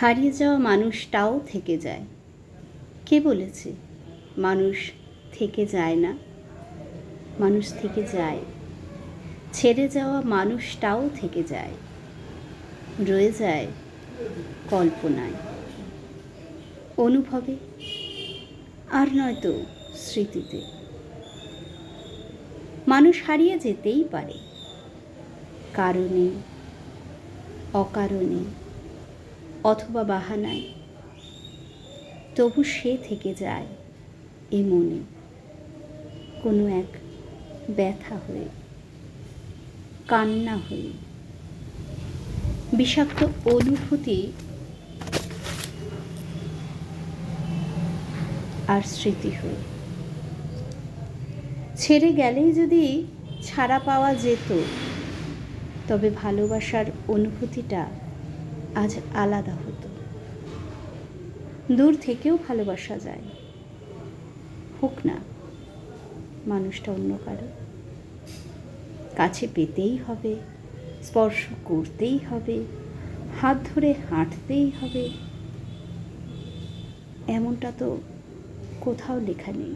হারিয়ে যাওয়া মানুষটাও থেকে যায়। কে বলেছে মানুষ থেকে যায় না? মানুষ থেকে যায়। ছেড়ে যাওয়া মানুষটাও থেকে যায়, রয়ে যায় কল্পনায়, অনুভবে, আর নয়তো স্মৃতিতে। মানুষ হারিয়ে যেতেই পারে, কারণে, অকারণে অথবা বাহানায়, তবু সে থেকে যায় এ মনে কোনো এক ব্যথা হয়ে, কান্না হয়ে, বিষাক্ত অনুভূতি আর স্মৃতি হয়ে। ছেড়ে গেলেই যদি ছাড়া পাওয়া যেত, তবে ভালোবাসার অনুভূতিটা আজ আলাদা হতো। দূর থেকেও ভালোবাসা যায়, হোক না মানুষটা অন্য কারো। কাছে পেতেই হবে, স্পর্শ করতেই হবে, হাত ধরে হাঁটতেই হবে, এমনটা তো কোথাও লেখা নেই।